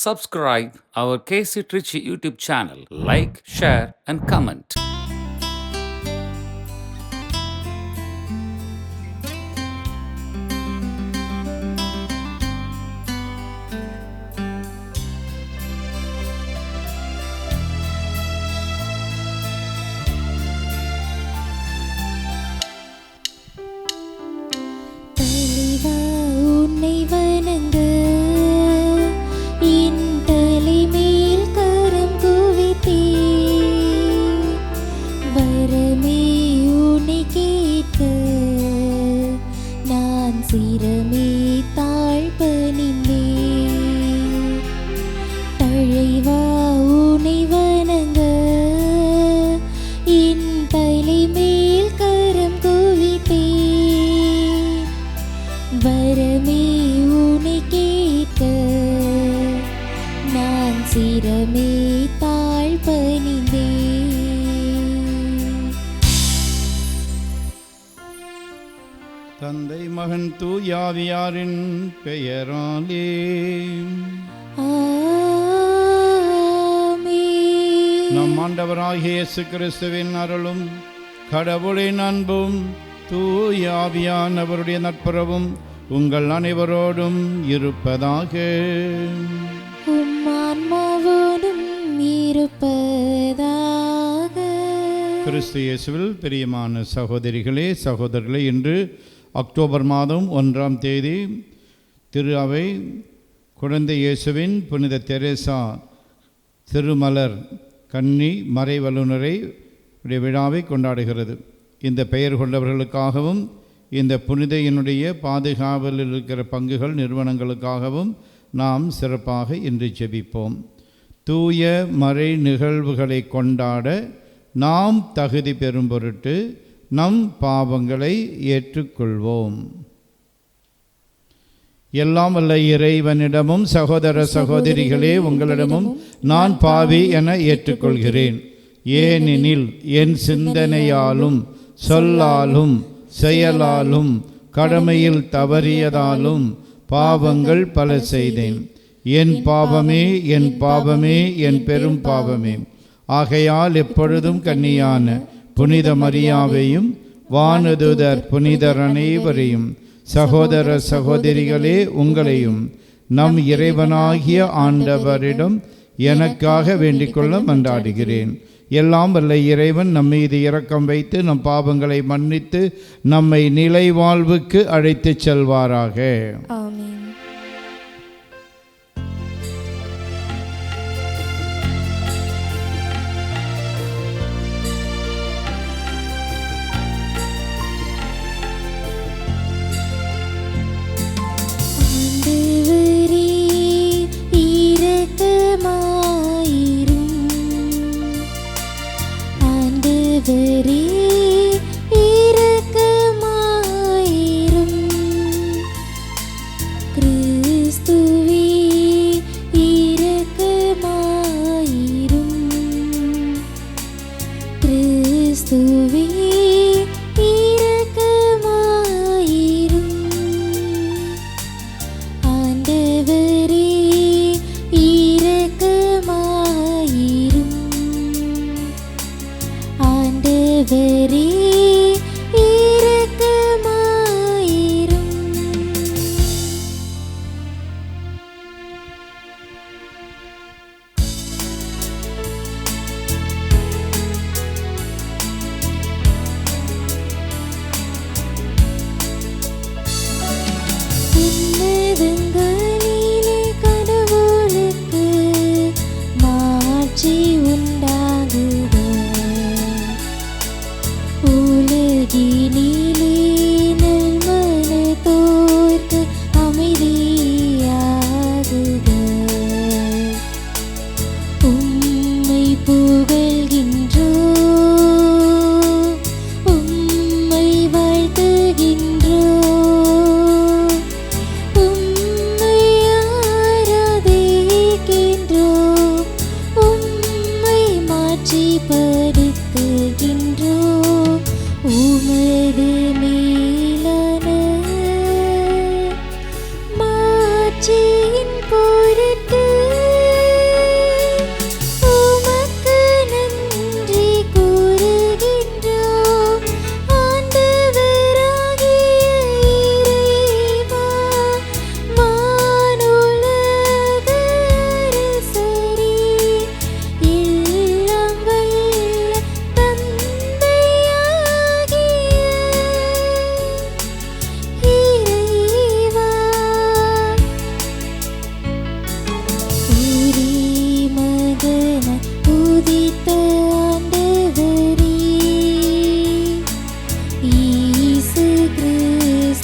subscribe our KC Trichy YouTube channel. Like, share, and comment. சிரமே தாழ்பணிந்தே தழைவா உனை வணங்க என் தலைமேல் கரம் குவித்தே வரமே உனை கேட்க நான் சிரமே தாழ்பணிந்தே. தந்தை மகன் தூயாவியாரின் பெயராலே நம் ஆண்டவராகிய இயேசு கிறிஸ்துவின் அருளும் கடவுளின் அன்பும் தூயாவியானவருடைய நட்புறவும் உங்கள் அனைவரோடும் இருப்பதாக. கிறிஸ்து இயேசுவில் பிரியமான சகோதரிகளே சகோதரர்களே, இன்று அக்டோபர் மாதம் 1ஆம் தேதி திரு அவை குழந்தை இயேசுவின் புனித தெரேசா திருமலர் கன்னி மறைவல்லுநரை விழாவை கொண்டாடுகிறது. இந்த பெயர் கொண்டவர்களுக்காகவும் இந்த புனிதையினுடைய பாதுகாவலில் இருக்கிற பங்குகள் நிறுவனங்களுக்காகவும் நாம் சிறப்பாக இன்று ஜெபிப்போம். தூய மறை நிகழ்வுகளை கொண்டாட நாம் தகுதி பெறும் பொருட்டு நம் பாவங்களை ஏற்றுக்கொள்வோம். எல்லாம் வல்ல இறைவனிடமும் சகோதர சகோதரிகளே உங்களிடமும் நான் பாவி என ஏற்றுக்கொள்கிறேன். ஏனெனில் என் சிந்தனையாலும் சொல்லாலும் செயலாலும் கடமையில் தவறியதாலும் பாவங்கள் பல செய்தேன். என் பாவமே என் பாவமே என் பெரும் பாவமே. ஆகையால் எப்பொழுதும் கன்னியான புனித மரியாவையும் வானதூதர் புனிதர் அனைவரையும் சகோதர சகோதரிகளே உங்களையும் நம் இறைவனாகிய ஆண்டவரிடம் எனக்காக வேண்டிக்கொள்ள மன்றாடுகிறேன். எல்லாம் வல்ல இறைவன் நம் மீது இரக்கம் வைத்து நம் பாவங்களை மன்னித்து நம்மை நிலை வாழ்வுக்கு அழைத்துச் செல்வாராக. ஆமென்.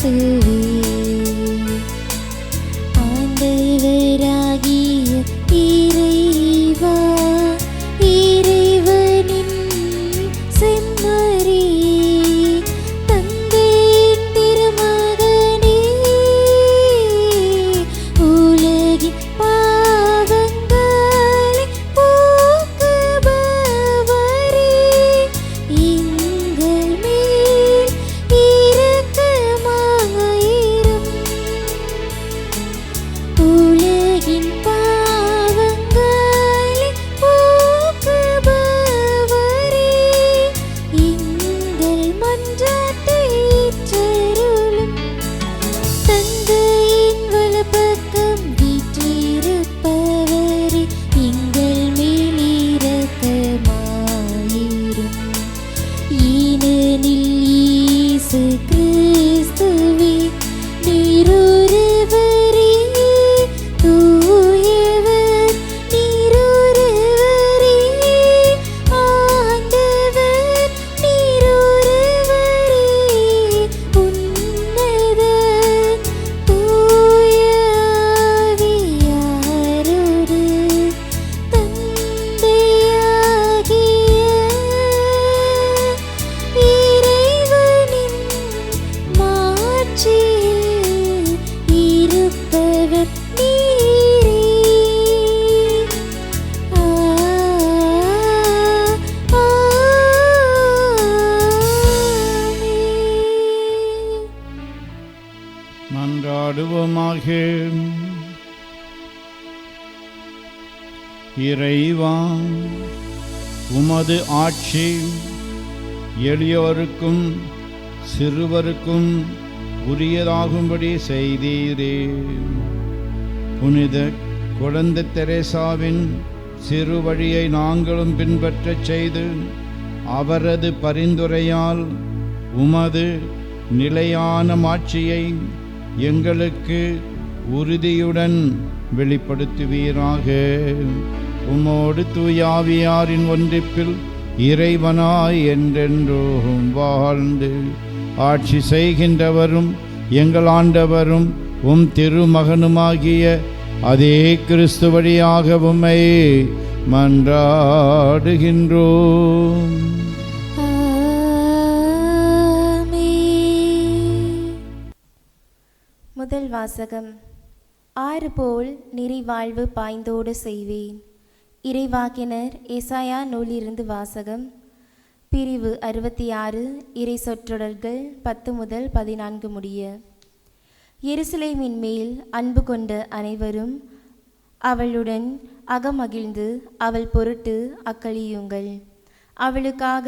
இயேசுவே. ஆண்டவராகிய இறைவா, இறைவனின் செம்மறி, தந்தையின் திருமகனே, உலகின் பாவங்களை போக்குபவரே, எங்கள் மேல் இரக்கமாயிரும். உலகின் பாவங்களை போக்குபவரே, எங்கள் மன்றாட்டை ஏற்றருளும். தந்தையின் வலப்பக்கம் வீற்றிருப்பவரே, எங்கள் மேல் இரக்கமாயிரும். ஏனெனில் இயேசு கிறிஸ்துவே, நீரொருவரே தூயவர், நீரொருவரே ஆண்டவர், நீரொருவரே உன்னதர், தூய ஆவியாரோடு தந்தையாகிய இறைவனின் மாட்சியில் இருப்பவர் நீரே. ஆமென். மன்றாடுவோமாக. இறைவா, உமது ஆட்சி எளியோருக்கும் சிறுவருக்கும் உரியதாகும்படி செய்தீரே. புனித குழந்தை தெரேசாவின் சிறு வழியை நாங்களும் பின்பற்றச் செய்து அவரது பரிந்துரையால் உமது நிலையான மாட்சியை எங்களுக்கு உறுதியுடன் வெளிப்படுத்துவீராக. உம்மோடு தூயாவியாரின் ஒன்றிப்பில் இறைவனாய் என்றென்றும் வாழ்ந்து ஆட்சி செய்கின்றவரும் எங்கள் ஆண்டவரும் உம் திருமகனுமாகிய அதே கிறிஸ்து வழியாக உம்மை மன்றாடுகின்றோம். முதல் வாசகம். ஆறு போல் நிறைவாழ்வு பாய்ந்தோடு செய்வேன். இறைவாக்கினர் ஏசாயா நூலிருந்து வாசகம். பிரிவு 66, இறை சொற்றொடர்கள் 10 முதல் 14 முடிய. எருசலேமின் மேல் அன்பு கொண்ட அனைவரும் அவளுடன் அகமகிழ்ந்து அவள் பொருட்டு அக்களியுங்கள். அவளுக்காக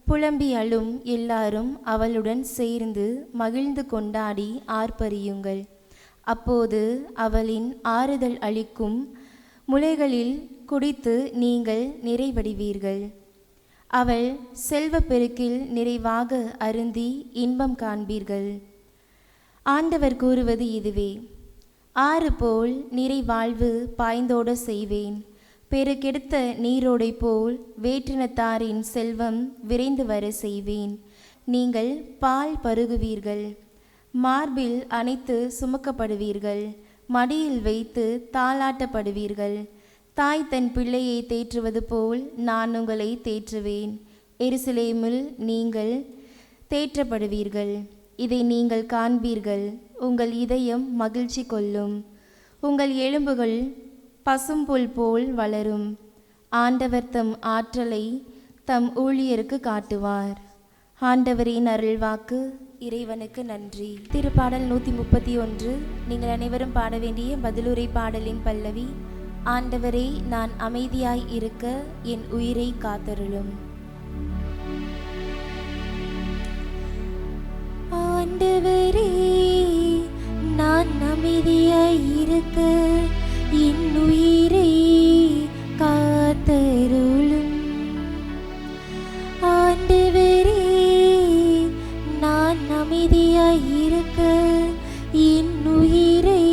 புலம்பி அழும் எல்லாரும் அவளுடன் சேர்ந்து மகிழ்ந்து கொண்டாடி ஆர்ப்பரியுங்கள். அப்போது அவளின் ஆறுதல் அளிக்கும் முலைகளில் குடித்து நீங்கள் நிறைவடைவீர்கள். அவள் செல்வ பெருக்கில் நிறைவாக அருந்தி இன்பம் காண்பீர்கள். ஆண்டவர் கூறுவது இதுவே: ஆறு போல் நிறைவாழ்வு பாய்ந்தோட செய்வேன். பெருக்கெடுத்த நீரோடை போல் வேற்றினத்தாரின் செல்வம் விரைந்து வர செய்வேன். நீங்கள் பால் பருகுவீர்கள், மார்பில் அணைத்து சுமக்கப்படுவீர்கள், மடியில் வைத்து தாளாட்டப்படுவீர்கள். தாய் தன் பிள்ளையை தேற்றுவது போல் நான் உங்களை தேற்றுவேன். எருசலேமில் நீங்கள் தேற்றப்படுவீர்கள். இதை நீங்கள் காண்பீர்கள். உங்கள் இதயம் மகிழ்ச்சி கொள்ளும். உங்கள் எலும்புகள் பசும்புல் போல் வளரும். ஆண்டவர் தம் ஆற்றலை தம் ஊழியருக்கு காட்டுவார். ஆண்டவரின் அருள்வாக்கு. இறைவனுக்கு நன்றி. திருப்பாடல் 131. நீங்கள் அனைவரும் பாட வேண்டிய பதிலுரை பாடலின் பல்லவி: ஆண்டவரே, நான் அமைதியாய் இருக்க என் உயிரை காத்தருளும். ஆண்டவரே, நான் அமைதியாய் இருக்க என் உயிரை காத்தருளும். ஆண்டவரே, நான் அமைதியாய் இருக்க என் உயிரை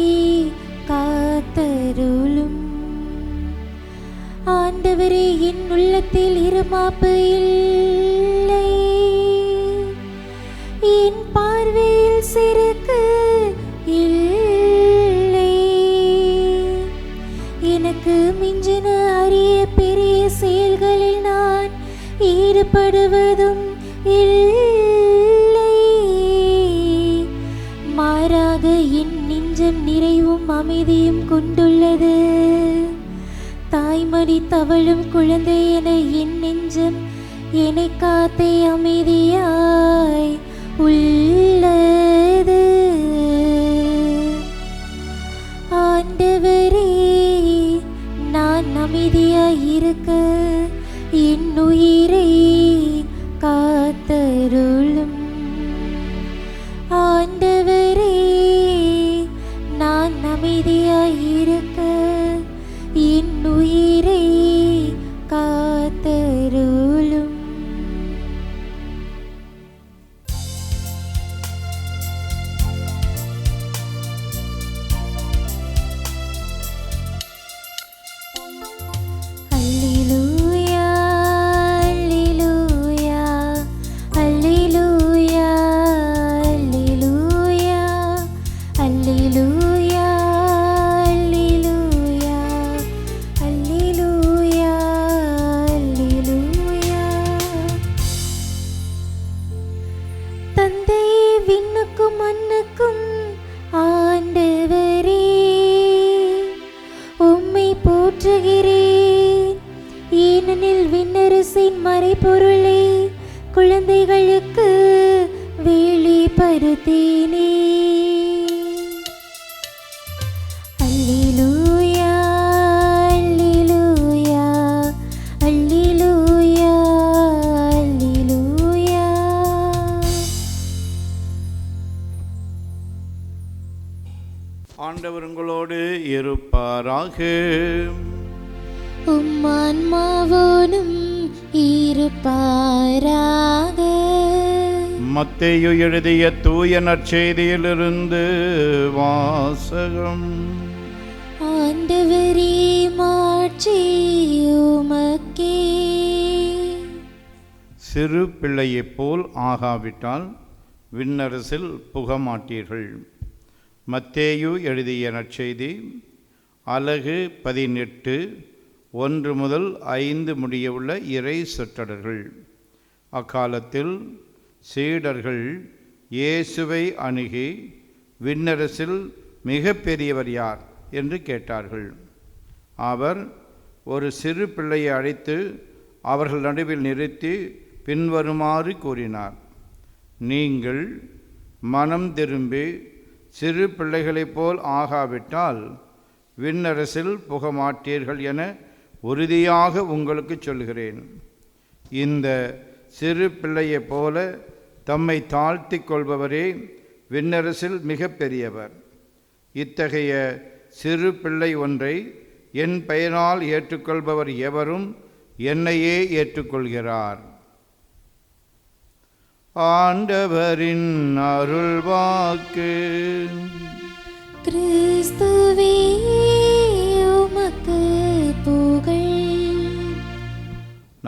காத்தருளும். ஆண்டவரே, என் உள்ளத்தில் இருமாப்பு இல்லை, என் பார்வையில் சிறுக்கு இல்லை. எனக்கு மிஞ்சின அரிய பெரிய செயல்களில் நான் ஈடுபடுவதும் இல்லை. மாறாக என் நெஞ்சம் நிறைவும் அமைதியும் கொண்டுள்ளது. தாய்மடி தவழும் குழந்தை என என் நெஞ்சம் என்னை காத்தே அமைதியாய் உள்ளது. ஆண்டவரே, நான் அமைதியாய் இருக்க என் உயிரை காத்தருளும். ஆண்டவரே, நான் அமைதியாய் இருக்க என் உயிரை காத்தருளும். அல்லேலூயா, அல்லேலூயா, அல்லேலூயா, அல்லேலூயா, அல்லேலூயா, அல்லேலூயா, அல்லேலூயா, அல்லேலூயா. தந்தையே, விண்ணுக்கும் மண்ணுக்கும் ஆண்டவரே, உம்மை போற்றுகிறேன். ஏனெனில் விண்ணரசின் மறைபொருளை குழந்தைகளுக்கு வெளிப்படுத்தினே. அல்லேலூயா, அல்லேலூயா, அல்லேலூயா, அல்லேலூயா. ஆண்டவர் உங்களோடு இருப்பாராக. உம் ஆன்மாவோடும் இருப்பாராக. மத்தேயு எழுதிய தூய நற்செய்தியிலிருந்து வாசகம். ஆண்டவரே, மாட்சி உமக்கே. சிறு பிள்ளையைப் போல் ஆகாவிட்டால் விண்ணரசில் புகமாட்டீர்கள். மத்தேயு எழுதிய நற்செய்தி அலகு 18 1 முதல் 5 முடியவுள்ள இறை சொற்றொடர்கள். அக்காலத்தில் சீடர்கள் இயேசுவை அணுகி, விண்ணரசில் மிக பெரியவர் யார் என்று கேட்டார்கள். அவர் ஒரு சிறு பிள்ளையை அழைத்து அவர்கள் நடுவில் நிறுத்தி பின்வருமாறு கூறினார். நீங்கள் மனம் திரும்பி சிறு பிள்ளைகளைப் போல் ஆகாவிட்டால் விண்ணரசில் புகமாட்டீர்கள் என உறுதியாக உங்களுக்கு சொல்கிறேன். இந்த சிறு பிள்ளையைப் போல தம்மை தாழ்த்தி கொள்பவரே விண்ணரசில் மிக பெரியவர். இத்தகைய சிறு பிள்ளை ஒன்றை என் பெயரால் ஏற்றுக்கொள்பவர் எவரும் என்னையே ஏற்றுக்கொள்கிறார். ஆண்டவரின் அருள்வாக்கு. கிறிஸ்துவே, உமக்கு புகழ்.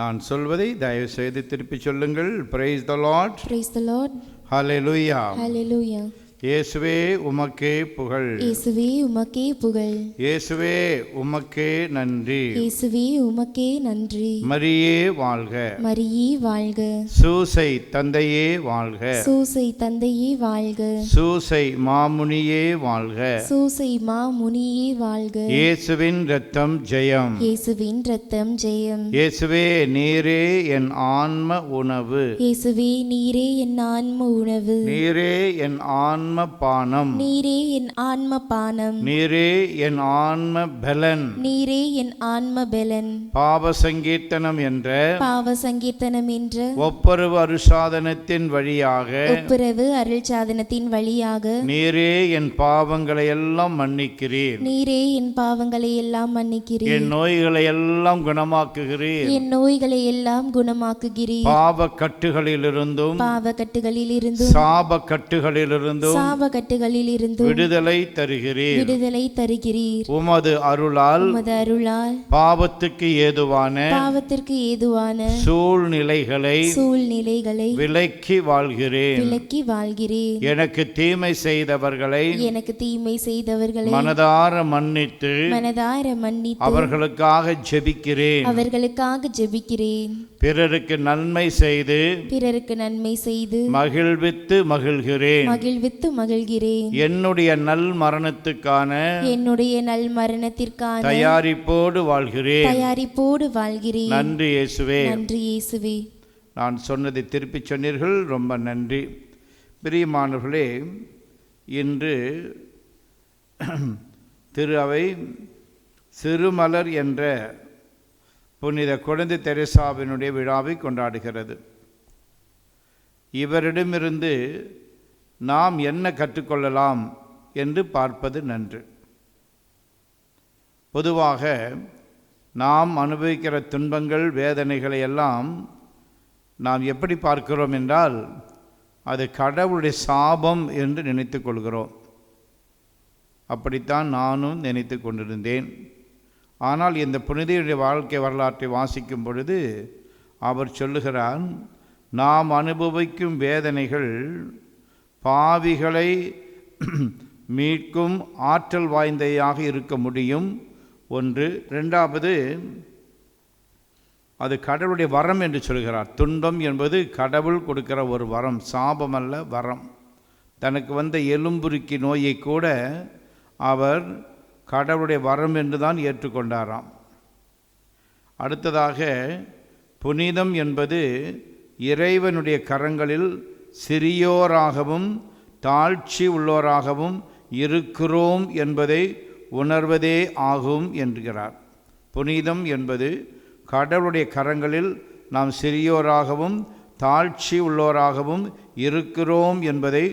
நான் சொல்வதை தயவு செய்து திருப்பி சொல்லுங்கள். Praise the Lord. Praise the Lord. Hallelujah. Hallelujah. இயேசுவே உமக்கே புகழ். இயேசுவே, உமக்கே புகழ். இயேசுவே உமக்கே நன்றி. இயேசுவே, உமக்கே நன்றி. மரியே வாழ்க. மரியே வாழ்க. சூசை தந்தையே வாழ்க. சூசை தந்தையே வாழ்க. சூசை மாமுனியே வாழ்க. சூசை மா முனியே வாழ்க. இயேசுவின் இரத்தம் ஜெயம். இயேசுவின் இரத்தம் ஜெயம். இயேசுவே நீரே என் ஆன்ம உணவு. இயேசுவே, நீரே என் ஆன்ம உணவு. நீரே என் ஆன்ம பானம். நீரே என் ஆன்ம பானம். நீரே என் ஆன்ம பலன். நீரே என் ஆன்ம பெலன். பாவ சங்கீர்த்தனம் என்ற பாவ சங்கீர்த்தனம் என்ற ஒப்புரவு அருசாதனத்தின் வழியாக ஒப்புரவு அருள் சாதனத்தின் வழியாக நீரே என் பாவங்களை எல்லாம் மன்னிக்கிறீர். நீரே என் பாவங்களை எல்லாம் மன்னிக்கிறீர். என் நோய்களை எல்லாம் குணமாக்குகிறீர். என் நோய்களை எல்லாம் குணமாக்குகிறீர். பாவ கட்டுகளிலிருந்தும் பாவ கட்டுகளில் இருந்தும் சாப கட்டுகளிலிருந்தும் பாவக்கட்டுகளில் இருந்தும் விடுதலை தருகிறீர். விடுதலை தருகிறீர். உமது அருளால் உமது அருளால் பாவத்துக்கு ஏதுவான சூழ்நிலைகளை விலக்கி வாழ்கிறேன். எனக்கு தீமை செய்தவர்களை மனதார மன்னித்து அவர்களுக்காக ஜெபிக்கிறேன். பிறருக்கு நன்மை செய்து மகிழ்வித்து மகிழ்கிறேன். என்னுடைய நல் மரணத்துக்கான தயாரிப்போடு வாழ்கிறேன். நன்றி இயேசுவே. நான் சொன்னதை திருப்பி சொன்னீர்கள், ரொம்ப நன்றி. பிரியமானவர்களே, இன்று திரு அவை சிறுமலர் என்ற புனித குழந்தை தெரேசாவினுடைய விழாவை கொண்டாடுகிறது. இவரிடமிருந்து நாம் என்ன கற்றுக்கொள்ளலாம் என்று பார்ப்பது நன்று. பொதுவாக நாம் அனுபவிக்கிற துன்பங்கள், வேதனைகளை எல்லாம் நாம் எப்படி பார்க்கிறோம் என்றால், அது கடவுளுடைய சாபம் என்று நினைத்து கொள்கிறோம். அப்படித்தான் நானும் நினைத்து கொண்டிருந்தேன். ஆனால் இந்த புனிதனுடைய வாழ்க்கை வரலாற்றை வாசிக்கும் பொழுது அவர் சொல்லுகிறார், நாம் அனுபவிக்கும் வேதனைகள் பாவிகளை மீட்கும் ஆற்றல் வாய்ந்ததாக இருக்க முடியும். ஒன்று. இரண்டாவது, அது கடவுளுடைய வரம் என்று சொல்கிறார். துன்பம் என்பது கடவுள் கொடுக்கிற ஒரு வரம், சாபம் அல்ல, வரம். தனக்கு வந்த எலும்புருக்கி நோயை கூட அவர் கடவுளுடைய வரம் என்று தான் ஏற்றுக்கொண்டாராம். அடுத்ததாக, புனிதம் என்பது இறைவனுடைய கரங்களில் சிறியோராகவும் தாழ்ச்சி உள்ளோராகவும் இருக்கிறோம் என்பதை உணர்வதே ஆகும் என்கிறார். புனிதம் என்பது கடவுளுடைய கரங்களில் நாம் சிறியோராகவும் தாழ்ச்சி உள்ளோராகவும் இருக்கிறோம் என்பதை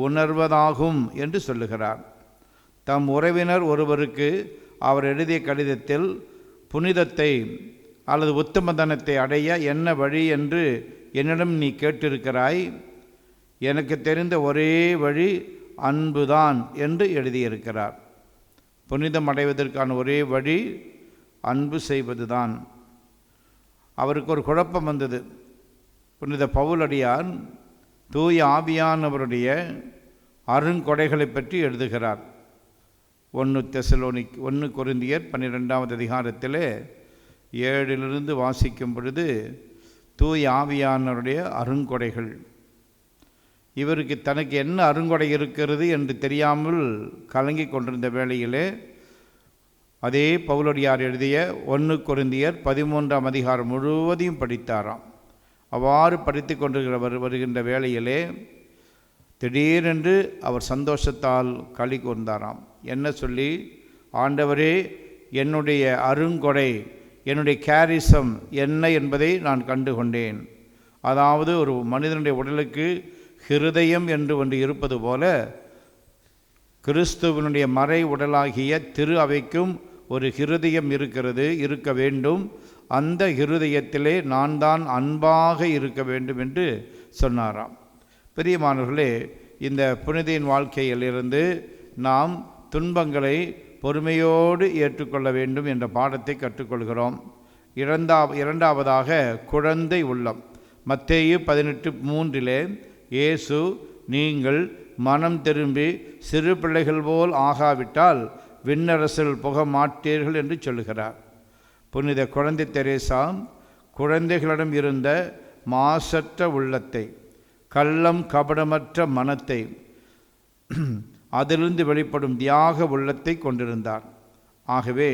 உணர்வதாகும் என்று சொல்லுகிறார். தம் உறவினர் ஒருவருக்கு அவர் எழுதிய கடிதத்தில், புனிதத்தை அல்லது உத்தமதனத்தை அடைய என்ன வழி என்று என்னிடம் நீ கேட்டிருக்கிறாய். எனக்கு தெரிந்த ஒரே வழி அன்புதான் என்று எழுதியிருக்கிறார். புனிதம் அடைவதற்கான ஒரே வழி அன்பு செய்வதுதான். அவருக்கு ஒரு குழப்பம் வந்தது. புனித பவுலடியார் தூய ஆவியானவருடைய அருங்கொடைகளை பற்றி எழுதுகிறார். 1 கொரிந்தியர் 12வது அதிகாரத்திலே 7 வாசிக்கும் பொழுது, தூய ஆவியானவருடைய அருங்கொடைகள். இவருக்கு தனக்கு என்ன அருங்கொடை இருக்கிறது என்று தெரியாமல் கலங்கி கொண்டிருந்த வேளையிலே அதே பவுலடியார் எழுதிய 1 கொரிந்தியர் 13ஆம் அதிகாரம் முழுவதையும் படித்தாராம். அவ்வாறு படித்து கொண்டிருக்கிற வருகின்ற வேளையிலே திடீரென்று அவர் சந்தோஷத்தால் களி கூர்ந்தாராம். என்ன சொல்லி? ஆண்டவரே, என்னுடைய அருங்கொடை, என்னுடைய கேரிசம் என்ன என்பதை நான் கண்டு கொண்டேன். அதாவது ஒரு மனிதனுடைய உடலுக்கு ஹிருதயம் என்று ஒன்று இருப்பது போல கிறிஸ்துவனுடைய மறை உடலாகிய திரு அவைக்கும் ஒரு ஹிருதயம் இருக்க வேண்டும். அந்த ஹிருதயத்திலே நான் தான் அன்பாக இருக்க வேண்டும் என்று சொன்னாராம். பிரியமானவர்களே, இந்த புனிதையின் வாழ்க்கையிலிருந்து நாம் துன்பங்களை பொறுமையோடு ஏற்றுக்கொள்ள வேண்டும் என்ற பாடத்தை கற்றுக்கொள்கிறோம். இரண்டாவதாக, குழந்தை உள்ளம். மத்தேயு 18:3 இயேசு, நீங்கள் மனம் திரும்பி சிறு பிள்ளைகள் போல் ஆகாவிட்டால் விண்ணரசில் புக மாட்டீர்கள் என்று சொல்லுகிறார். புனித குழந்தை தெரேசா குழந்தைகளிடம் இருந்த மாசற்ற உள்ளத்தை, கள்ளம் கபடமற்ற மனத்தை, அதிலிருந்து வெளிப்படும் தியாக உள்ளத்தை கொண்டிருந்தார். ஆகவே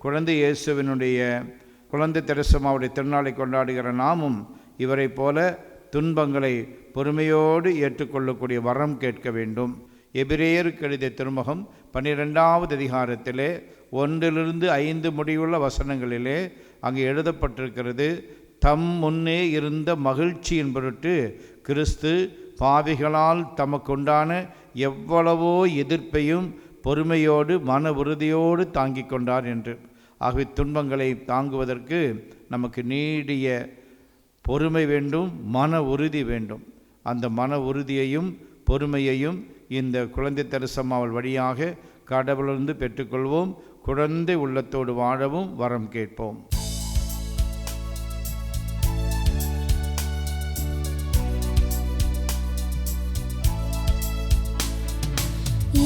குழந்தை இயேசுவினுடைய குழந்தை தெரேசாவுடைய திருநாளை கொண்டாடுகிற நாமும் இவரை போல துன்பங்களை பொறுமையோடு ஏற்றுக்கொள்ளக்கூடிய வரம் கேட்க வேண்டும். எபிரேயருக்கு எழுதிய திருமுகம் 12வது அதிகாரத்திலே 1-5 முடிவுள்ள வசனங்களிலே அங்கே எழுதப்பட்டிருக்கிறது, தம் முன்னே இருந்த மகிழ்ச்சியின் பொருட்டு கிறிஸ்து பாவிகளால் தமக்குண்டான எவ்வளவோ எதிர்ப்பையும் பொறுமையோடு மன உறுதியோடு தாங்கிக் கொண்டார் என்று. ஆகவே துன்பங்களை தாங்குவதற்கு நமக்கு நீடிய பொறுமை வேண்டும், மன உறுதி வேண்டும். அந்த மன உறுதியையும் பொறுமையையும் இந்த குழந்தை தரிசம்மாவள் வழியாக கடவுளிலிருந்து பெற்றுக்கொள்வோம். குழந்தை உள்ளத்தோடு வாழவும் வரம் கேட்போம்.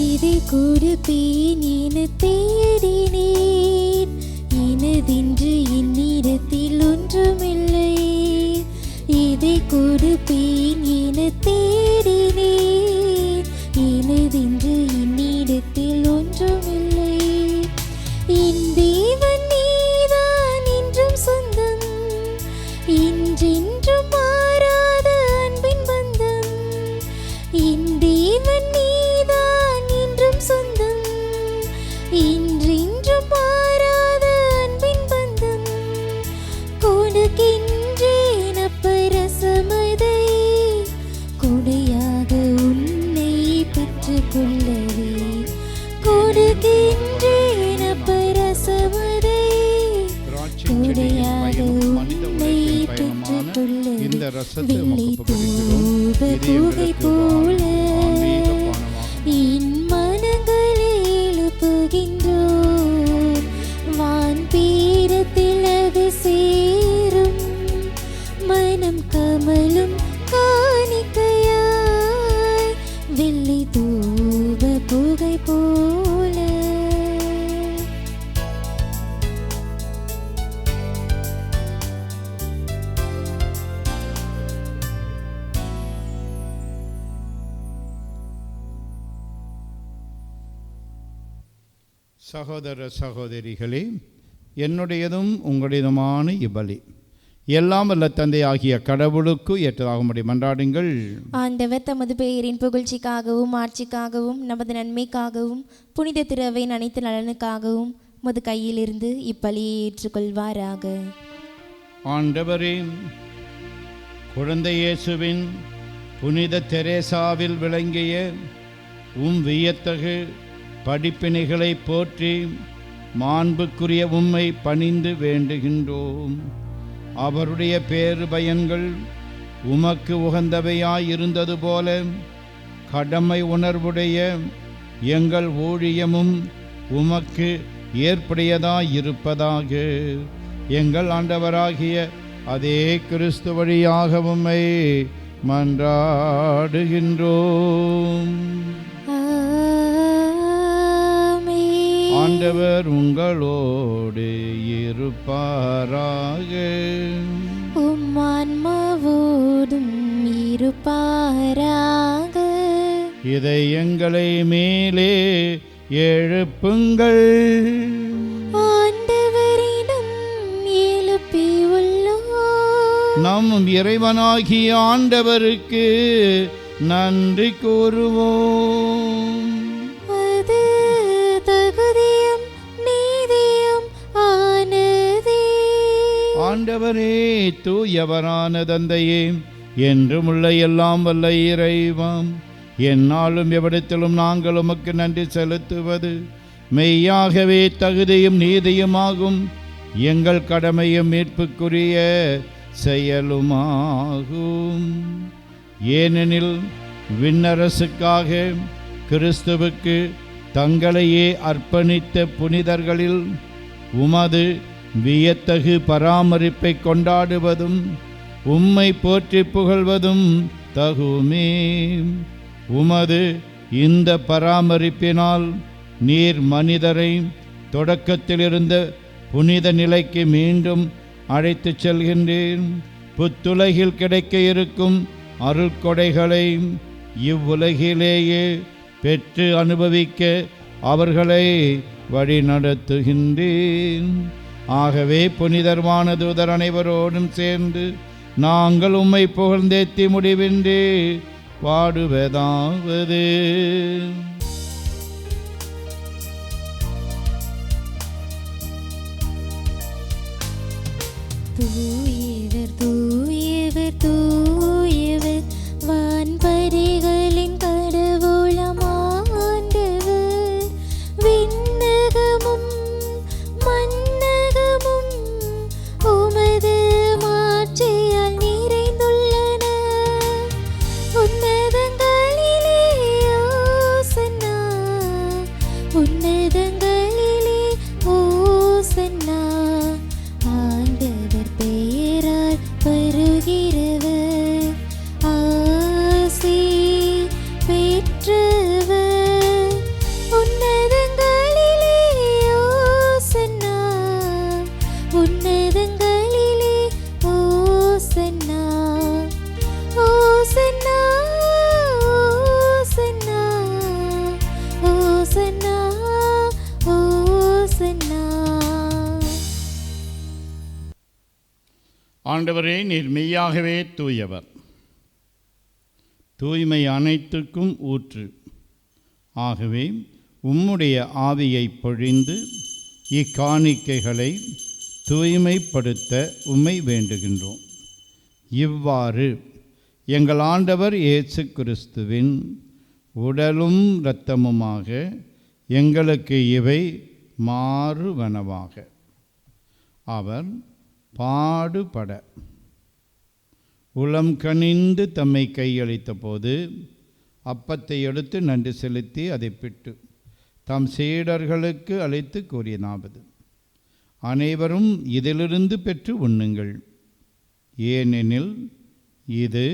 இதை கொடுப்பேன் என தேடினேன், எனதென்று என்னிடத்தில் ஒன்றுமில்லை. இதை கொடுப்பேன் என தேடினேன், எனதென்று என்னிடத்தில் ஒன்றுமில்லை. என் தேவன் நீதான் என்றும் சொந்தம், என்றென்றும் மாறாத அன்பின் பந்தம். என் தேவன் நீதான் என்றும் சொந்தம், என்றென்றும் மாறாத அன்பின் பந்தம். கொடுக்கின்றேன் அப்பரசமதை, கொடையாக உன்னை பெற்றுக்கொள்ளவே. கொடுக்கின்றேன் அப்பரசமதை, கொடையாக உன்னை பெற்றுக்கொள்ளவே. வெள்ளை தூப புகை போல என் மனங்களை எழுப்புகின்றோம். வான் பீடத்தில் அது சேரும், மனம் கமலும் காணிக்கையாய். வெள்ளை தூப புகை போல. சகோதர சகோதரிகளே, என்னுடையதும் உங்களுடையதுமான இப்பலி எல்லாம் வல்ல தந்தையாகிய கடவுளுக்கு ஏற்றதாகும்படி மன்றாடுங்கள். ஆண்டவர் தமது பெயரின் புகழ்ச்சிக்காகவும் ஆட்சிக்காகவும் நமது நன்மைக்காகவும் புனித திருவையின் அனைத்து நலனுக்காகவும் முது கையிலிருந்து இப்பலியை ஏற்றுக்கொள்வாராக. ஆண்டவரே, குழந்தை இயேசுவின் புனித தெரேசாவில் விளங்கிய வியத்தகு படிப்பினைகளை போற்றி மாண்புக்குரிய உம்மை பணிந்து வேண்டுகின்றோம். அவருடைய பேறு பயன்கள் உமக்கு உகந்தவையாயிருந்தது போல கடமை உணர்வுடைய எங்கள் ஊழியமும் உமக்கு ஏற்புடையதாயிருப்பதாக. எங்கள் ஆண்டவராகிய அதே கிறிஸ்து வழியாக உம்மை மன்றாடுகின்றோம். ஆண்டவர் உங்களோடு இருப்பாராக. உம்மான்மாவோடும் இருப்பாராக. இதை எங்களை மேலே எழுப்புங்கள். ஆண்டவரிடம் எழுப்பி உள்ளோம். நம் இறைவனாகிய ஆண்டவருக்கு நன்றி கூறுவோம். அது தகுதியும் நீதியும் ஆனதே. ஆண்டவரே, தூயவரான தந்தையே, என்றுமுள்ள எல்லாம் வல்ல இறைவாம், எந்நாளும் எவ்விடத்திலும் நாங்கள் உமக்கு நன்றி செலுத்துவது மெய்யாகவே தகுதியும் நீதியுமாகும். எங்கள் கடமையும் மீட்புக்குரிய செயலுமாகும். ஏனெனில் விண்ணரசுக்காக கிறிஸ்துவுக்கு தங்களையே அர்ப்பணித்த புனிதர்களில் உமது வியத்தகு பராமரிப்பை கொண்டாடுவதும் உம்மை போற்றி புகழ்வதும் தகுமே. உமது இந்த பராமரிப்பினால் நீர் மனிதரை தொடக்கத்திலிருந்த புனித நிலைக்கு மீண்டும் அழைத்துச் செல்கின்றேன். புத்துலகில் கிடைக்க இருக்கும் அருள்கொடைகளை இவ்வுலகிலேயே பெற்று அனுபவிக்க அவர்களை வழிநடத்துகின்றேன். ஆகவே புனிதர்மான தூதர் அனைவரோடும் சேர்ந்து நாங்கள் உம்மை புகழ்ந்தேத்தி முடிவின்றி பாடுவதாவது: தூயவர் தூயவர் தூயவர் வான்பரிகளின் கடவுளம் ஆண்டவர். விண்ணகமும் மண்ணகமும் உமது மாட்சியால் நிறைந்துள்ளன. உன்னதங்களிலே ஓசன்னா ஓசன்னா. ஆண்டவரே, நீர் மெய்யாகவே தூயவர், தூய்மை அனைத்துக்கும் ஊற்று. ஆகவே உம்முடைய ஆவியை பொழிந்து இக்காணிக்கைகளை தூய்மைப்படுத்த உம்மை வேண்டுகின்றோம். இவ்வாறு எங்கள் ஆண்டவர் இயேசு கிறிஸ்துவின் உடலும் இரத்தமுமாக எங்களுக்கு இவை மாறுவனவாக. அவர் பாடுபட உளம் கனிந்து தம்மை கையளித்த போது அப்பத்தை எடுத்து நன்றி செலுத்தி அதை பிட்டு தம் சீடர்களுக்கு அழைத்து கூறினாவது: அனைவரும் இதிலிருந்து பெற்று உண்ணுங்கள், ஏனெனில் இது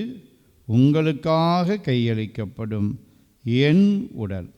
உங்களுக்காக கையளிக்கப்படும் என் உடல்.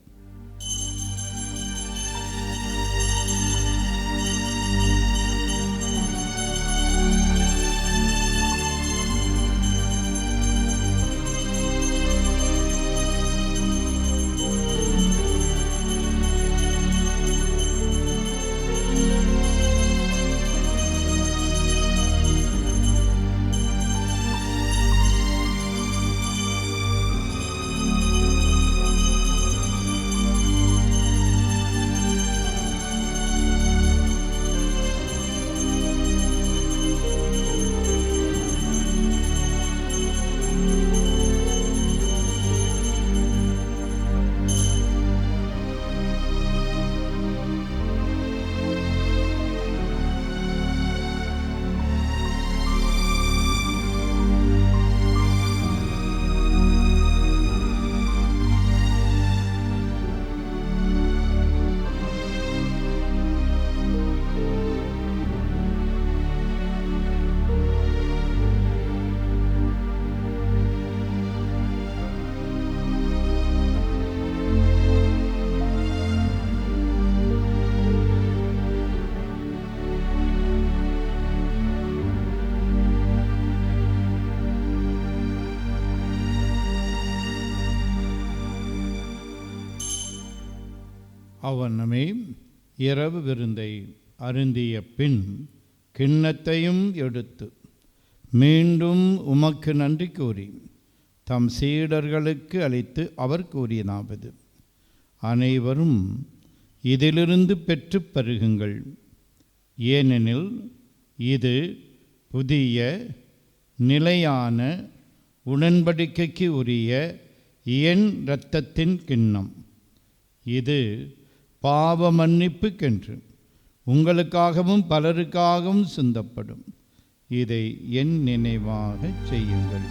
அவ்வண்ணமே இரவு விருந்தை அருந்திய பின் கிண்ணத்தையும் எடுத்து மீண்டும் உமக்கு நன்றி கூறி தம் சீடர்களுக்கு அளித்து அவர் கூறியதாவது: அனைவரும் இதிலிருந்து பெற்று பருகுங்கள், ஏனெனில் இது புதிய நிலையான உடன்படிக்கைக்கு உரிய என் இரத்தத்தின் கிண்ணம். இது பாவ மன்னிப்புக்கென்று உங்களுக்காகவும் பலருக்காகவும் சிந்தப்படும். இதை என் நினைவாக செய்யுங்கள்.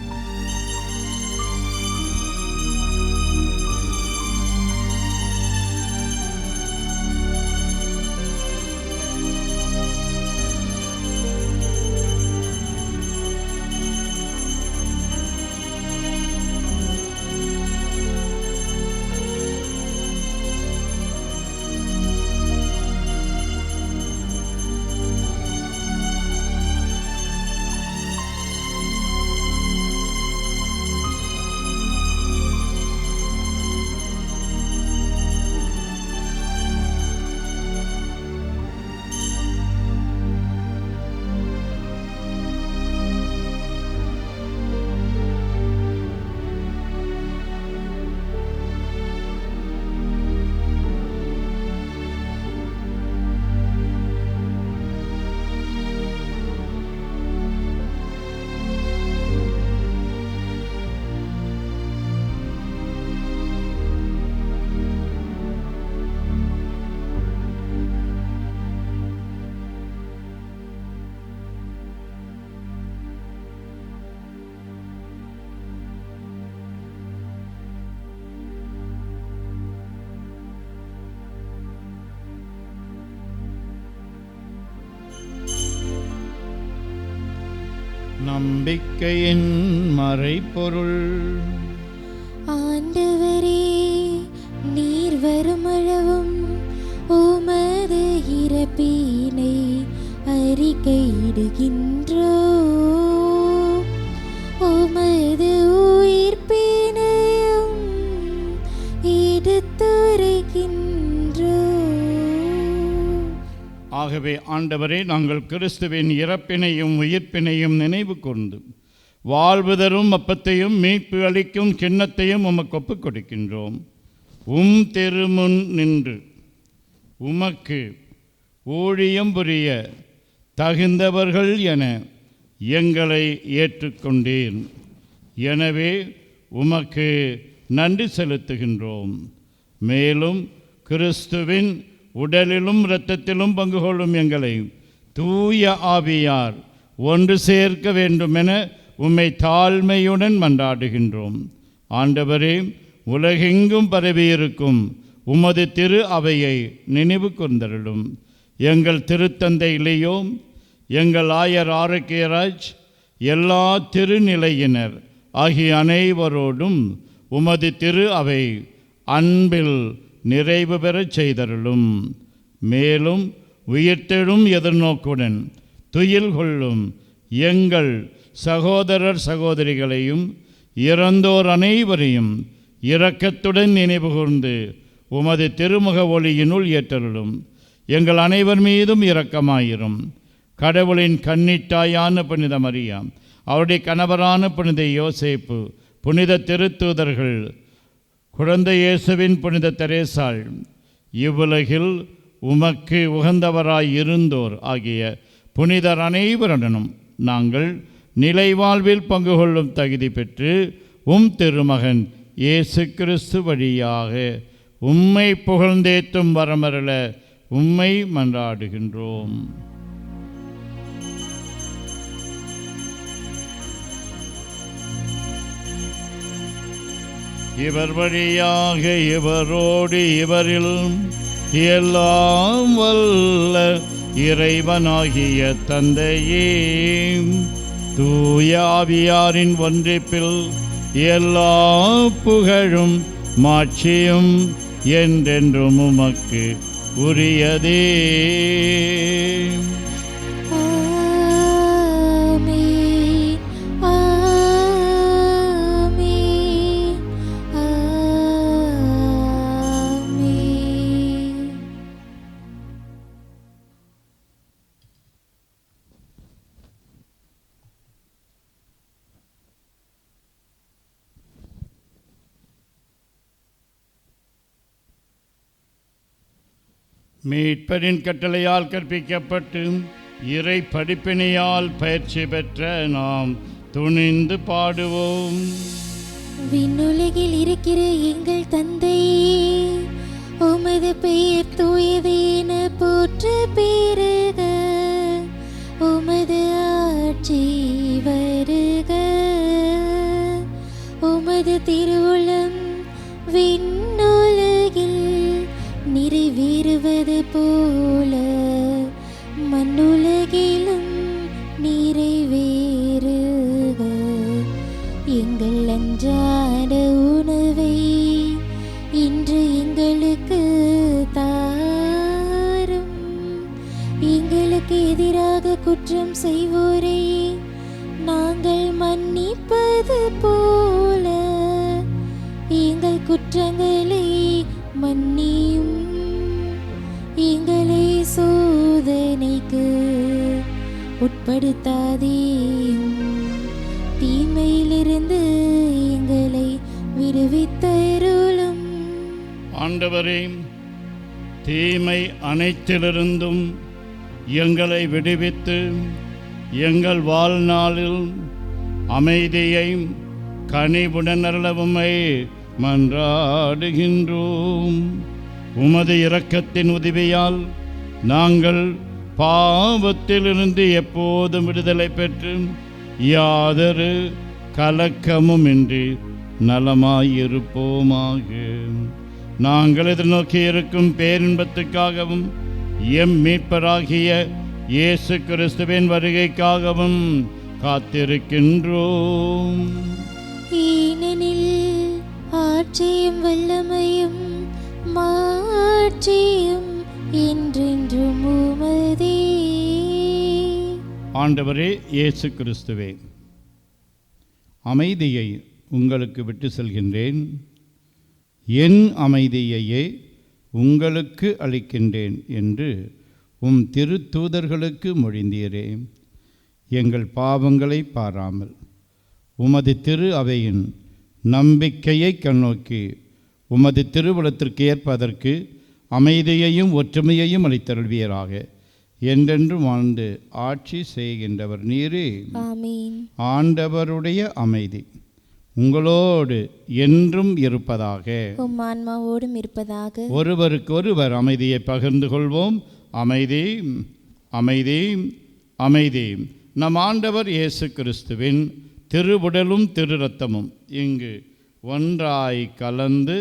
நம்பிக்கையின் மறைபொருள். ஆண்டவரே, நீர் வருமளவும் உமது இறப்பினை அறிக்கையிடுகின்றோ, உமது உயிர்ப்பினையும் எடுத்துரைக்கின்றோ. ஆகவே ஆண்டவரே, நாங்கள் கிறிஸ்துவின் இறப்பினையும் உயிர்ப்பினையும் நினைவு கூர்ந்து வாழ்வு தரும் அப்பத்தையும் மீட்பு அளிக்கும் கிண்ணத்தையும் உமக்கு ஒப்புக் கொடுக்கின்றோம். திருமுன் நின்று உமக்கு ஊழியம் புரிய தகுந்தவர்கள் என எங்களை ஏற்றுக்கொண்டீர். எனவே உமக்கு நன்றி செலுத்துகின்றோம். மேலும் கிறிஸ்துவின் உடலிலும் இரத்தத்திலும் பங்கு கொள்ளும் எங்களை தூய ஆவியார் ஒன்று சேர்க்க வேண்டுமென உம்மை தாழ்மையுடன் மன்றாடுகின்றோம். ஆண்டவரே, உலகெங்கும் பரவியிருக்கும் உமது திரு அவையை நினைவு கூர்ந்தருளும். எங்கள் திருத்தந்தை இளையோம், எங்கள் ஆயர் ஆரோக்கியராஜ், எல்லா திருநிலையினர் ஆகிய அனைவரோடும் உமது திரு அவை அன்பில் நிறைவு பெறச் செய்தருளும். மேலும் உயிர்த்தெழும் எதிர்நோக்குடன் துயில் கொள்ளும் எங்கள் சகோதரர் சகோதரிகளையும் இறந்தோர் அனைவரையும் இரக்கத்துடன் நினைவு கூர்ந்து உமது திருமுக ஒளியினுள் ஏற்றருளும். எங்கள் அனைவர் மீதும் இரக்கமாயிரும். கடவுளின் கன்னித்தாயான புனித மரியா, அவருடைய கணவரான புனித யோசேப்பு, புனித திருத்தூதர்கள், குழந்தை இயேசுவின் புனித தெரேசாள், இவ்வுலகில் உமக்கு உகந்தவராய் இருந்தோர் ஆகிய புனிதர் அனைவருடனும் நாங்கள் நிலைவாழ்வில் பங்கு கொள்ளும் தகுதி பெற்று திருமகன் இயேசு கிறிஸ்து வழியாக உம்மை புகழ்ந்தேத்தும் வரமருள உம்மை மன்றாடுகின்றோம். இவர் வழியாக இவரோடு இவரில் எல்லாம் வல்ல இறைவனாகிய தந்தையே, தூய ஆவியாரின் ஒன்றிப்பில் எல்லா புகழும் மாட்சியும் என்றென்றும் உமக்கு உரியதே. மீட்பரின் கட்டளையால் கற்பிக்கப்பட்டு இறை படிப்பினையால் பயிற்சி பெற்ற நாம் துணிந்து பாடுவோம். விண்ணுலகில் இருக்கிற எங்கள் தந்தையே, உமது பெயர் தூயது என போற்ற பெருக, உமது ஆட்சி வருக, உமது திருவுளம் விண்ணுலகில் நிறைவேறுவது போல மண்ணுலகிலும் நிறைவேறுக. எங்கள் அன்றாட உணவை இன்று எங்களுக்கு தாரும். எங்களுக்கு எதிராக குற்றம் செய்வோரை நாங்கள் மன்னிப்பது போல எங்கள் குற்றங்களை மன்னியும். எங்களை சோதனைக்கு உட்படுத்தாதேயும், தீமையிலிருந்து எங்களை விடுவித்தருளும். ஆண்டவரே, தீமை அனைத்திலிருந்தும் எங்களை விடுவித்து எங்கள் வாழ்நாளில் அமைதியை கனிவுடன் அருளவுமை மன்றாடுகின்றோம். உமது இரக்கத்தின் உதவியால் நாங்கள் பாவத்திலிருந்து எப்போதும் விடுதலை பெற்று யாதொரு கலக்கமுமின்றி நலமாயிருப்போமாக. நாங்கள் எதிர்நோக்கி இருக்கும் பேரின்பத்துக்காகவும் எம் மீட்பராகிய இயேசு கிறிஸ்துவின் வருகைக்காகவும் காத்திருக்கின்றோம். ஏனெனில் ஆட்சியும் வல்லமையும் மாட்சியும் என்றென்றும் உமதே. ஆண்டவரே இயேசு கிறிஸ்துவே, அமைதியை உங்களுக்கு விட்டு செல்கின்றேன், என் அமைதியையே உங்களுக்கு அளிக்கின்றேன் என்று உம் திருத்தூதர்களுக்கு மொழிந்தீரே. எங்கள் பாவங்களை பாராமல் உமது திரு அவையின் நம்பிக்கையை கண்ணோக்கி உமது திருவுளத்திற்கு ஏற்பதற்கு அமைதியையும் ஒற்றுமையையும் அளித்தருள்வீராக. என்றென்று வாழ்ந்து ஆட்சி செய்கின்றவர் நீரே. ஆமீன். ஆண்டவருடைய அமைதி உங்களோடு என்றும் இருப்பதாக. உம் ஆன்மாவோடும் இருப்பதாக. ஒருவருக்கொருவர் அமைதியை பகிர்ந்து கொள்வோம். அமைதி, அமைதி, அமைதி. நம் ஆண்டவர் இயேசு கிறிஸ்துவின் திருவுடலும் திரு இரத்தமும் இங்கு ஒன்றாய் கலந்து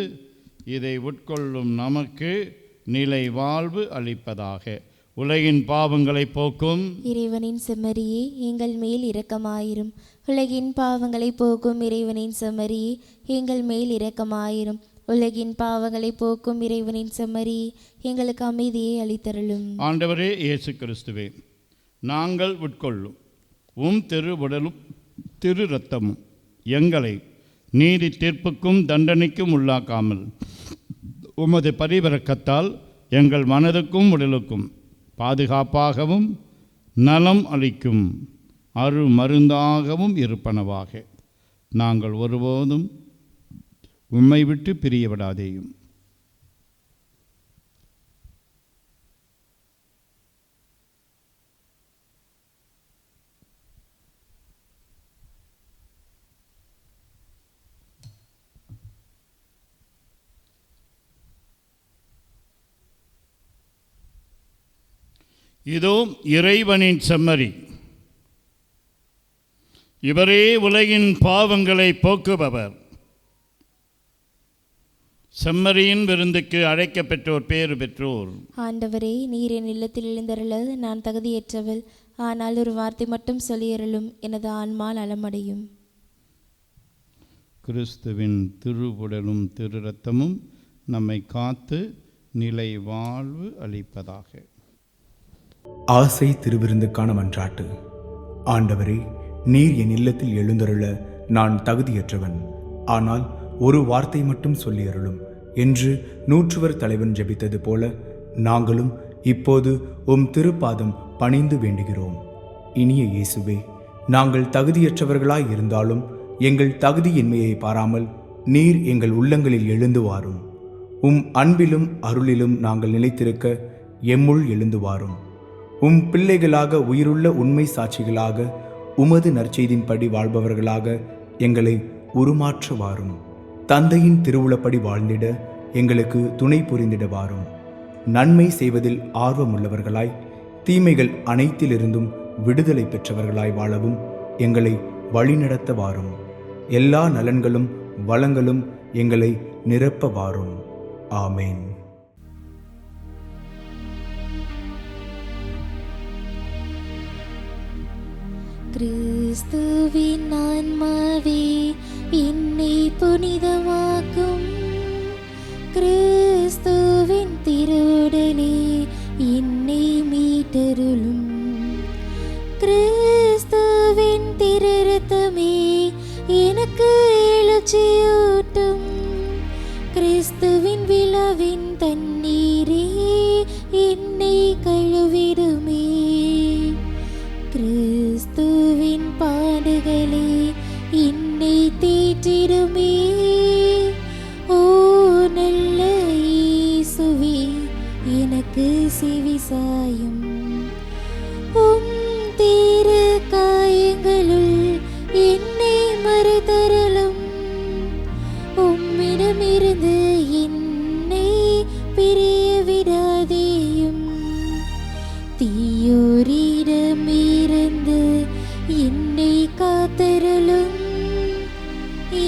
இதை உட்கொள்ளும் நமக்கு நிலை வாழ்வு அளிப்பதாக. உலகின் பாவங்களை போக்கும் இறைவனின் செம்மறியே, எங்கள் மேல் இரக்கமாயிரும். உலகின் பாவங்களை போக்கும் இறைவனின் செம்மறியே, எங்கள் மேல் இரக்கமாயிரும். உலகின் பாவங்களை போக்கும் இறைவனின் செம்மறியே, எங்களுக்கு அமைதியை அளித்தருளும். ஆண்டவரே இயேசு கிறிஸ்துவே, நாங்கள் உட்கொள்ளும் உம் திருவுடலும் திரு இரத்தமும் எங்களை நீதி தீர்ப்புக்கும் தண்டனைக்கும் உள்ளாக்காமல் உமது பரிவிரக்கத்தால் எங்கள் மனதுக்கும் உடலுக்கும் பாதுகாப்பாகவும் நலம் அளிக்கும் அருமருந்தாகவும் இருப்பனவாக. நாங்கள் ஒருபோதும் உம்மை விட்டு பிரியவிடாதேயும். இதோ இறைவனின் செம்மறி, இவரே உலகின் பாவங்களை போக்குபவர். செம்மறியின் விருந்துக்கு அழைக்கப்பெற்றோர் பேறு பெற்றோர். ஆண்டவரே, நீர் என் இல்லத்தில் எழுந்தருள நான் தகுதியற்றவள். ஆனால் ஒரு வார்த்தை மட்டும் சொல்லியருளும், எனது ஆன்மா நலமடையும். கிறிஸ்துவின் திருவுடலும் திரு இரத்தமும் நம்மை காத்து நிலை வாழ்வு அளிப்பதாக. ஆசை திருவிருந்துக்கான மன்றாட்டு. ஆண்டவரே, நீர் என் இல்லத்தில் எழுந்தருள நான் தகுதியற்றவன். ஆனால் ஒரு வார்த்தை மட்டும் சொல்லியருளும் என்று நூற்றுவர் தலைவன் ஜெபித்தது போல நாங்களும் இப்போது உம் திருப்பாதம் பணிந்து வேண்டுகிறோம். இனிய இயேசுவே, நாங்கள் தகுதியற்றவர்களாய் இருந்தாலும் எங்கள் தகுதியின்மையை பாராமல் நீர் எங்கள் உள்ளங்களில் எழுந்து வாரும். உம் அன்பிலும் அருளிலும் நாங்கள் நிலைத்திருக்க எம்முள் எழுந்து வாரும். உம் பிள்ளைகளாக உயிருள்ள உண்மை சாட்சிகளாக உமது நற்செய்தின்படி வாழ்பவர்களாக எங்களை உருமாற்ற வாரும். தந்தையின் திருவுளப்படி வாழ்ந்திட எங்களுக்கு துணை புரிந்திட வாரும். நன்மை செய்வதில் ஆர்வமுள்ளவர்களாய் தீமைகள் அனைத்திலிருந்தும் விடுதலை பெற்றவர்களாய் வாழவும் எங்களை வழிநடத்த வாரும். எல்லா நலன்களும் வளங்களும் எங்களை நிரப்ப வாரும். ஆமேன். கிறிஸ்துவின் ஆன்மாவே, என்னை புனிதமாக்கும். கிறிஸ்துவின் திருவுடலே, என்னை மீட்டருளும். கிறிஸ்துவின் திரு இரத்தமே, எனக்கு எழுச்சியூட்டும். கிறிஸ்துவின் விழாவின் தண்ணீரே, என்னை கழுவிடுமே. கிறிஸ்துவின் பாடுகளே, என்னை தேற்றிடுமே. ஓ நல்ல இயேசுவே, எனக்கு செவிசாயும். உம் திரு காயங்களுள் என்னை மறைதருளும். உம்மிடமிருந்து என்னை பிரிய விடாதேயும். தீயோரிடமிருந்து என்னை காத்தருளும்.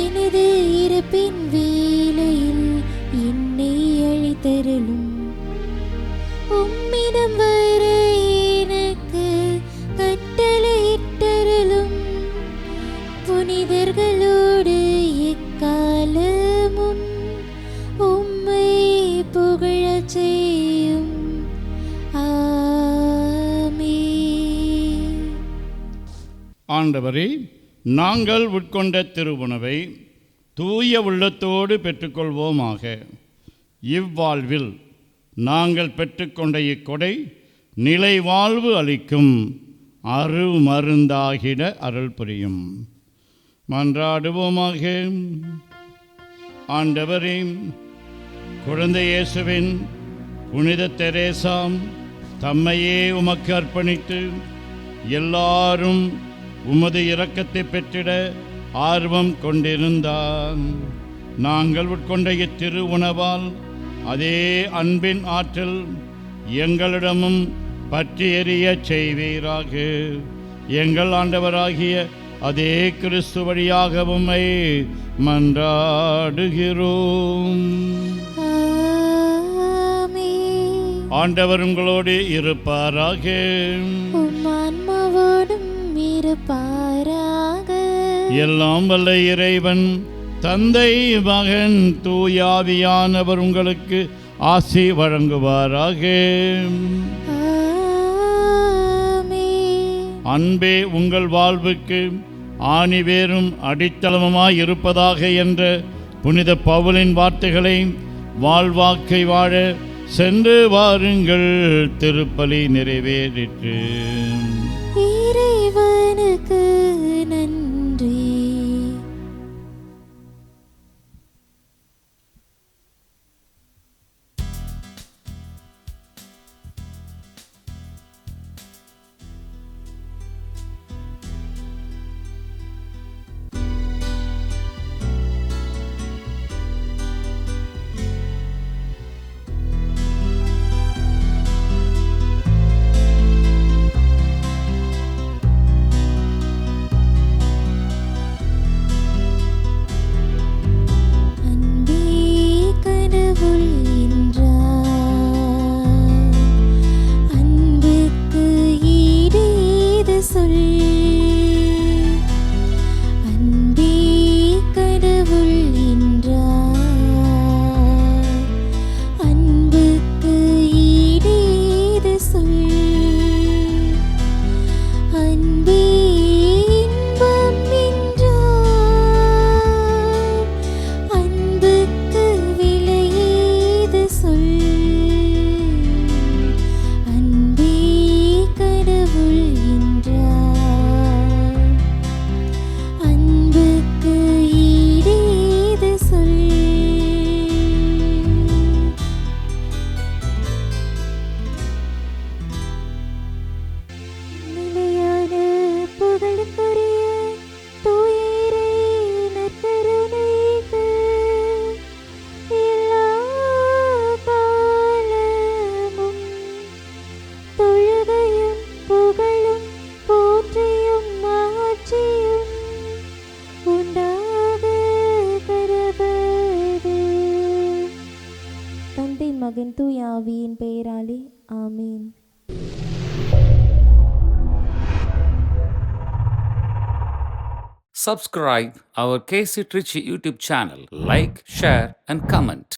எனது இறப்பின் வேளையில் என்னை அழைத்தருளும். உம்மிடம் வர எனக்கு கட்டளையிட்டருளும். புனிதர்களோடு எக்காலமும் உம்மை புகழச் செய்யும். ஆண்டவரே, நாங்கள் உட்கொண்ட திருவுணவை தூய உள்ளத்தோடு பெற்றுக்கொள்வோமாக. இவ்வாழ்வில் நாங்கள் பெற்றுக்கொண்ட இக்கொடை நிலை வாழ்வு அளிக்கும் அருமருந்தாகிட அருள் புரியும். மன்றாடுவோமாக. ஆண்டவரே, குழந்தை இயேசுவின் புனித தெரேசாம் தம்மையே உமக்கு அர்ப்பணித்து எல்லாரும் உமது இரக்கத்தை பெற்றிட ஆர்வம் கொண்டிருந்தார். நாங்கள் உட்கொண்ட இத்திரு உணவால் அதே அன்பின் ஆற்றல் எங்களிடமும் பற்றி எரிய செய்வீராக. எங்கள் ஆண்டவராகிய அதே கிறிஸ்து வழியாக உம்மை மன்றாடுகிறோம். ஆண்டவர் உங்களோடு இருப்பாராக. ஆன்மாவோடும் இருப்பாராக. எல்லாம் வல்ல இறைவன் தந்தை, மகன், தூயாவியானவர் உங்களுக்கு ஆசி வழங்குவாராக. அன்பே உங்கள் வாழ்வுக்கு ஆணிவேரும் அடித்தளமுமாய் இருப்பதாக என்ற புனித பவுலின் வார்த்தைகளை வாழ்வாக்கை வாழ சென்று வாருங்கள். திருப்பலி நிறைவேறிற்று. இறைவனுக்கு நன்றி. மகன் தூய ஆவியின் பெயராலே ஆமீன். Subscribe our KC Trichy YouTube channel. Like, share and comment.